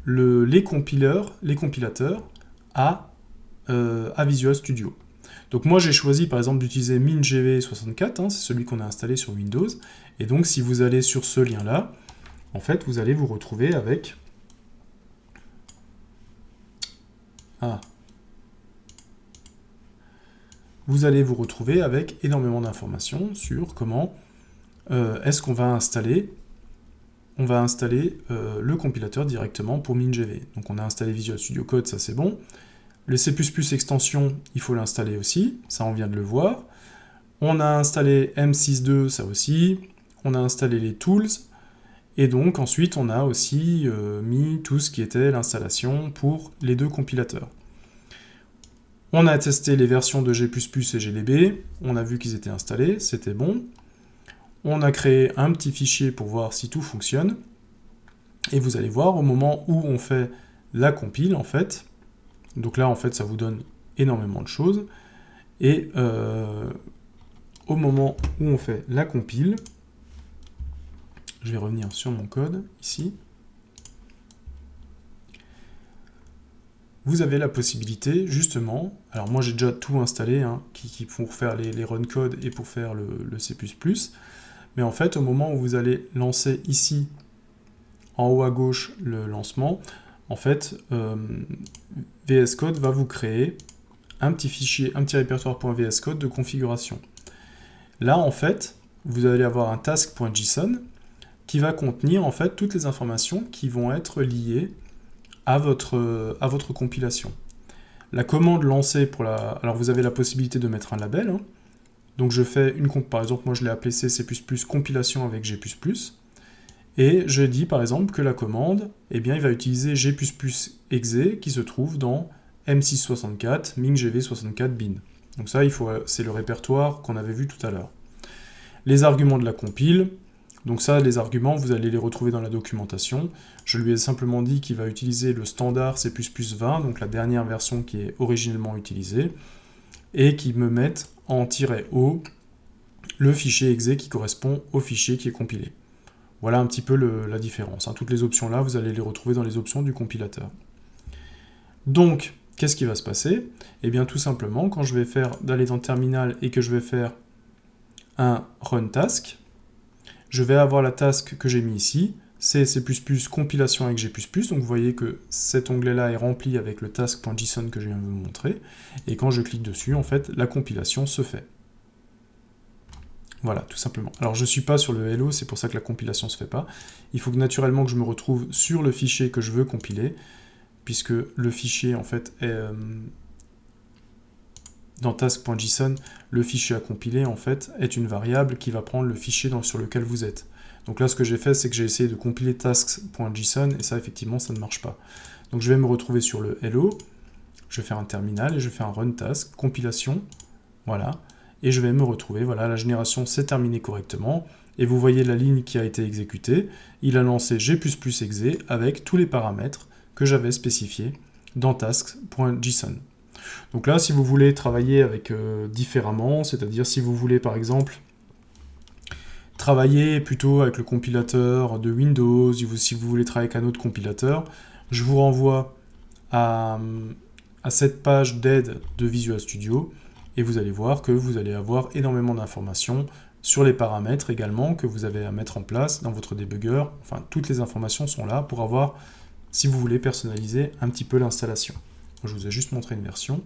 les compilateurs à Visual Studio. Donc moi j'ai choisi par exemple d'utiliser MinGV64, c'est celui qu'on a installé sur Windows, et donc si vous allez sur ce lien-là, en fait vous allez vous retrouver avec... Vous allez vous retrouver avec énormément d'informations sur comment est-ce qu'on va installer... On va installer le compilateur directement pour MinGV. Donc on a installé Visual Studio Code, ça c'est bon. Le C++ extension, il faut l'installer aussi, ça on vient de le voir. On a installé M62, ça aussi. On a installé les tools. Et donc ensuite on a aussi mis tout ce qui était l'installation pour les deux compilateurs. On a testé les versions de G++ et GDB. On a vu qu'ils étaient installés, c'était bon. On a créé un petit fichier pour voir si tout fonctionne. Et vous allez voir, au moment où on fait la compile, en fait, donc là, en fait, ça vous donne énormément de choses. Et au moment où on fait la compile, je vais revenir sur mon code, ici. Vous avez la possibilité, justement, alors moi j'ai déjà tout installé, pour faire les run code et pour faire le C++, mais en fait, au moment où vous allez lancer ici, en haut à gauche, le lancement, en fait, VS Code va vous créer un petit fichier, un petit répertoire.vs Code de configuration. Là, en fait, vous allez avoir un task.json qui va contenir, en fait, toutes les informations qui vont être liées à votre compilation. La commande lancée pour la... Alors, vous avez la possibilité de mettre un label, Donc je fais une par exemple, moi je l'ai appelé C++ compilation avec G++, et je dis par exemple que la commande, eh bien il va utiliser G++ exe qui se trouve dans M664 mingv64 bin. Donc ça, c'est le répertoire qu'on avait vu tout à l'heure. Les arguments de la compile, donc ça, les arguments, vous allez les retrouver dans la documentation. Je lui ai simplement dit qu'il va utiliser le standard C++ 20, donc la dernière version qui est originellement utilisée, et qui me mette en -o le fichier exe qui correspond au fichier qui est compilé. Voilà un petit peu la différence. Toutes les options là, vous allez les retrouver dans les options du compilateur. Donc, qu'est-ce qui va se passer? Eh bien, tout simplement, quand je vais d'aller dans le terminal et que je vais faire un run task, je vais avoir la task que j'ai mis ici, c'est C++ compilation avec G++, donc vous voyez que cet onglet-là est rempli avec le task.json que je viens de vous montrer, et quand je clique dessus, en fait, la compilation se fait. Voilà, tout simplement. Alors je ne suis pas sur le hello, c'est pour ça que la compilation ne se fait pas. Il faut naturellement que je me retrouve sur le fichier que je veux compiler, puisque le fichier, en fait, est... dans task.json, le fichier à compiler, en fait, est une variable qui va prendre le fichier sur lequel vous êtes. Donc là, ce que j'ai fait, c'est que j'ai essayé de compiler tasks.json, et ça, effectivement, ça ne marche pas. Donc je vais me retrouver sur le hello, je vais faire un terminal, et je fais un run task, compilation, voilà, et je vais me retrouver, voilà, la génération s'est terminée correctement, et vous voyez la ligne qui a été exécutée, il a lancé G++ exe avec tous les paramètres que j'avais spécifiés dans tasks.json. Donc là, si vous voulez travailler avec différemment, c'est-à-dire si vous voulez, par exemple, travailler plutôt avec le compilateur de Windows, si vous voulez travailler avec un autre compilateur, je vous renvoie à cette page d'aide de Visual Studio, et vous allez voir que vous allez avoir énormément d'informations sur les paramètres également que vous avez à mettre en place dans votre débugger. Enfin, toutes les informations sont là pour avoir, si vous voulez, personnaliser un petit peu l'installation. Je vous ai juste montré une version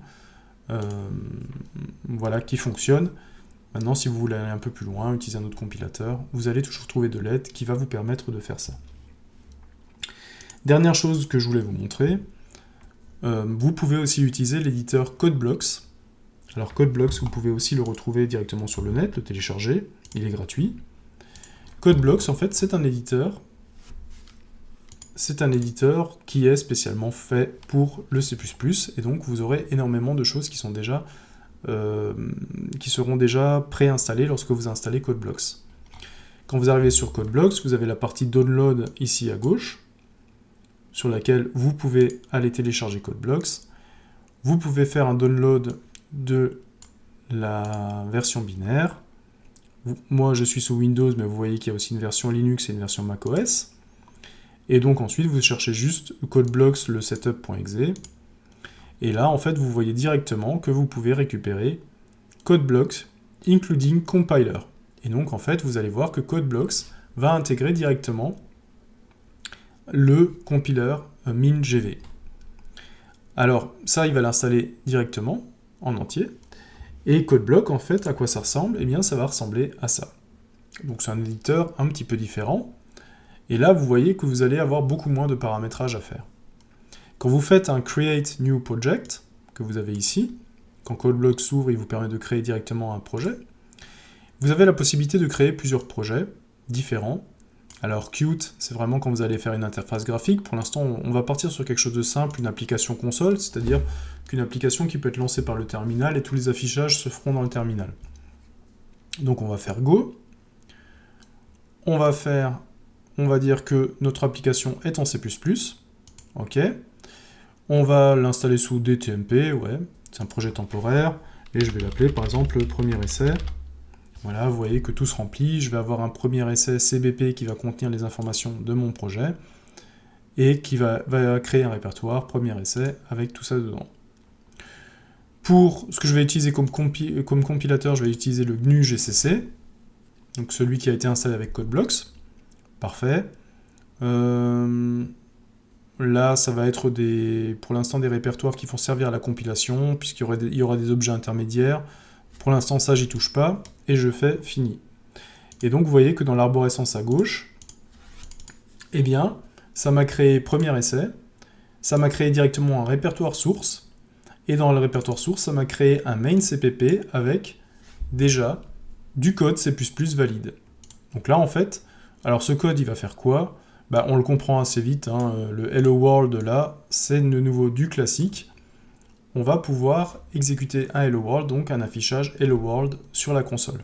voilà, qui fonctionne Maintenant, si vous voulez aller un peu plus loin, utiliser un autre compilateur, vous allez toujours trouver de l'aide qui va vous permettre de faire ça. Dernière chose que je voulais vous montrer, vous pouvez aussi utiliser l'éditeur CodeBlocks. Alors CodeBlocks, vous pouvez aussi le retrouver directement sur le net, le télécharger, il est gratuit. CodeBlocks, en fait, c'est un éditeur qui est spécialement fait pour le C++, et donc vous aurez énormément de choses qui seront déjà préinstallées lorsque vous installez CodeBlocks. Quand vous arrivez sur CodeBlocks, vous avez la partie Download ici à gauche, sur laquelle vous pouvez aller télécharger CodeBlocks. Vous pouvez faire un download de la version binaire. Moi, je suis sous Windows, mais vous voyez qu'il y a aussi une version Linux et une version macOS. Et donc ensuite, vous cherchez juste CodeBlocks, le setup.exe. Et là, en fait, vous voyez directement que vous pouvez récupérer CodeBlocks, including compiler. Et donc, en fait, vous allez voir que CodeBlocks va intégrer directement le compiler MinGV. Alors, ça, il va l'installer directement, en entier. Et CodeBlock, en fait, à quoi ça ressemble? Eh bien, ça va ressembler à ça. Donc, c'est un éditeur un petit peu différent. Et là, vous voyez que vous allez avoir beaucoup moins de paramétrage à faire. Quand vous faites un Create New Project, que vous avez ici, quand CodeBlocks s'ouvre, il vous permet de créer directement un projet, vous avez la possibilité de créer plusieurs projets différents. Alors Qt, c'est vraiment quand vous allez faire une interface graphique. Pour l'instant, on va partir sur quelque chose de simple, une application console, c'est-à-dire qu'une application qui peut être lancée par le terminal et tous les affichages se feront dans le terminal. Donc on va faire Go. On va dire que notre application est en C++. OK. On va l'installer sous DTMP, ouais, c'est un projet temporaire, et je vais l'appeler par exemple premier essai. Voilà, vous voyez que tout se remplit, je vais avoir un premier essai CBP qui va contenir les informations de mon projet, et qui va créer un répertoire, premier essai, avec tout ça dedans. Pour ce que je vais utiliser comme compilateur, je vais utiliser le GNU GCC, donc celui qui a été installé avec CodeBlocks. Parfait. Là, ça va être pour l'instant des répertoires qui vont servir à la compilation, puisqu'il y aura des objets intermédiaires. Pour l'instant, ça, j'y touche pas, et je fais fini. Et donc, vous voyez que dans l'arborescence à gauche, eh bien, ça m'a créé premier essai, ça m'a créé directement un répertoire source, et dans le répertoire source, ça m'a créé un main CPP avec déjà du code C++ valide. Donc là, en fait, alors ce code, il va faire quoi? Bah, on le comprend assez vite, hein, le Hello World là, c'est de nouveau du classique. On va pouvoir exécuter un Hello World, donc un affichage Hello World sur la console.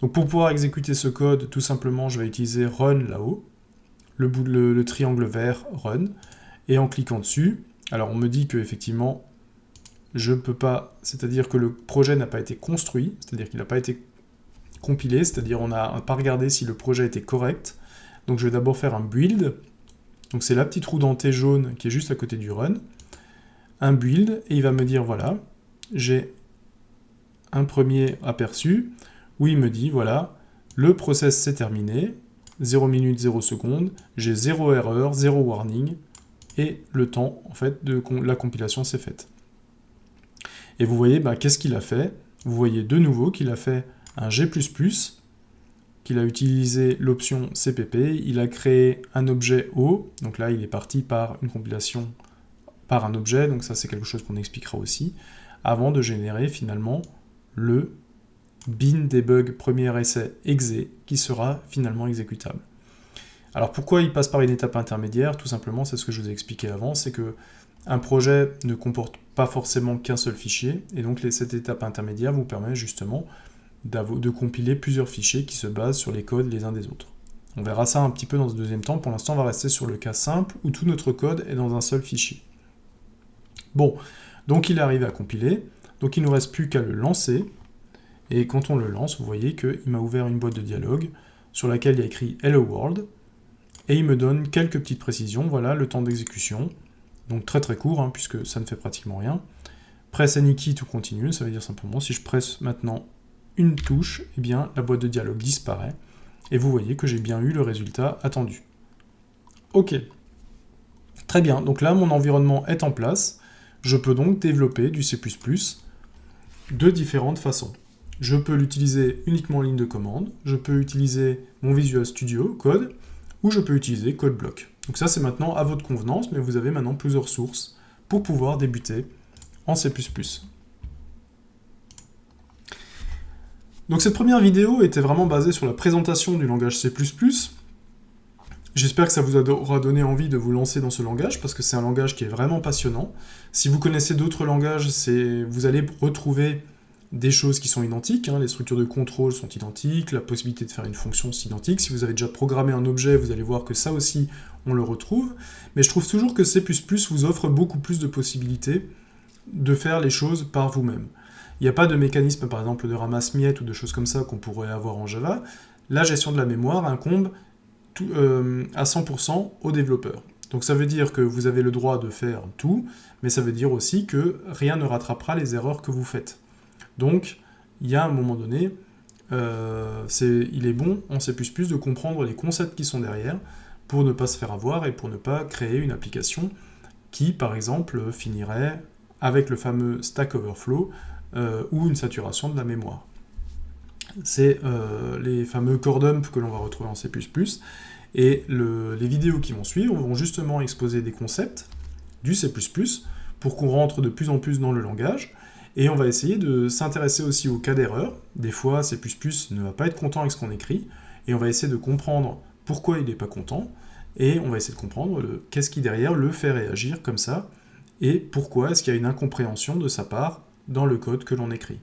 Donc pour pouvoir exécuter ce code, tout simplement, je vais utiliser Run là-haut, le triangle vert Run, et en cliquant dessus, alors on me dit que effectivement, je ne peux pas, c'est-à-dire que le projet n'a pas été construit, c'est-à-dire qu'il n'a pas été compilé, c'est-à-dire on n'a pas regardé si le projet était correct. Donc je vais d'abord faire un build, donc c'est la petite roue dentée jaune qui est juste à côté du run, un build, et il va me dire voilà, j'ai un premier aperçu, où il me dit voilà, le process s'est terminé, 0 minutes, 0 secondes, j'ai 0 erreur, 0 warning, et le temps en fait de la compilation s'est faite. Et vous voyez, qu'est-ce qu'il a fait? Vous voyez de nouveau qu'il a fait un G++, qu'il a utilisé l'option CPP, il a créé un objet O, donc là il est parti par une compilation par un objet, donc ça c'est quelque chose qu'on expliquera aussi, avant de générer finalement le bin debug premier essai exe qui sera finalement exécutable. Alors pourquoi il passe par une étape intermédiaire? Tout simplement, c'est ce que je vous ai expliqué avant, c'est que un projet ne comporte pas forcément qu'un seul fichier, et donc cette étape intermédiaire vous permet justement de compiler plusieurs fichiers qui se basent sur les codes les uns des autres. On verra ça un petit peu dans ce deuxième temps. Pour l'instant, on va rester sur le cas simple où tout notre code est dans un seul fichier. Bon, donc il est arrivé à compiler, donc il ne nous reste plus qu'à le lancer, et quand on le lance, vous voyez qu'il m'a ouvert une boîte de dialogue sur laquelle il y a écrit Hello World, et il me donne quelques petites précisions. Voilà le temps d'exécution, donc très très court, puisque ça ne fait pratiquement rien. Press any key to continue, ça veut dire simplement si je presse maintenant une touche, eh bien la boîte de dialogue disparaît, et vous voyez que j'ai bien eu le résultat attendu. Ok, très bien, donc là mon environnement est en place, je peux donc développer du C++ de différentes façons. je peux l'utiliser uniquement en ligne de commande, je peux utiliser mon Visual Studio Code, ou je peux utiliser CodeBlock. Donc ça, c'est maintenant à votre convenance, mais vous avez maintenant plusieurs sources pour pouvoir débuter en C++. Donc cette première vidéo était vraiment basée sur la présentation du langage C++. J'espère que ça vous aura donné envie de vous lancer dans ce langage, parce que c'est un langage qui est vraiment passionnant. Si vous connaissez d'autres langages, vous allez retrouver des choses qui sont identiques, les structures de contrôle sont identiques, la possibilité de faire une fonction c'est identique. Si vous avez déjà programmé un objet, vous allez voir que ça aussi, on le retrouve. Mais je trouve toujours que C++ vous offre beaucoup plus de possibilités de faire les choses par vous-même. Il n'y a pas de mécanisme, par exemple, de ramasse-miettes ou de choses comme ça qu'on pourrait avoir en Java. La gestion de la mémoire incombe à 100% aux développeurs. Donc ça veut dire que vous avez le droit de faire tout, mais ça veut dire aussi que rien ne rattrapera les erreurs que vous faites. Donc, il y a un moment donné, il est bon en C++ de comprendre les concepts qui sont derrière pour ne pas se faire avoir et pour ne pas créer une application qui, par exemple, finirait avec le fameux Stack Overflow ou une saturation de la mémoire. C'est les fameux core dump que l'on va retrouver en C++, et les vidéos qui vont suivre vont justement exposer des concepts du C++ pour qu'on rentre de plus en plus dans le langage, et on va essayer de s'intéresser aussi aux cas d'erreur. Des fois, C++ ne va pas être content avec ce qu'on écrit, et on va essayer de comprendre pourquoi il n'est pas content, et on va essayer de comprendre qu'est-ce qui derrière le fait réagir comme ça, et pourquoi est-ce qu'il y a une incompréhension de sa part dans le code que l'on écrit.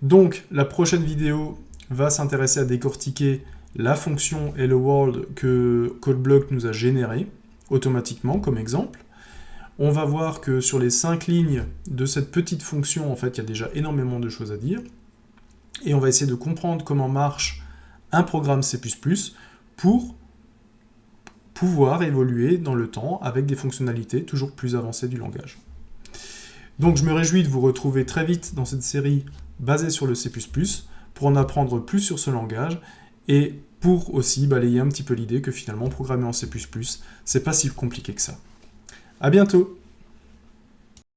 Donc, la prochaine vidéo va s'intéresser à décortiquer la fonction hello world que CodeBlock nous a générée automatiquement comme exemple. On va voir que sur les 5 lignes de cette petite fonction, en fait, il y a déjà énormément de choses à dire. Et on va essayer de comprendre comment marche un programme C++ pour pouvoir évoluer dans le temps avec des fonctionnalités toujours plus avancées du langage. Donc je me réjouis de vous retrouver très vite dans cette série basée sur le C++ pour en apprendre plus sur ce langage et pour aussi balayer un petit peu l'idée que finalement programmer en C++, c'est pas si compliqué que ça. À bientôt!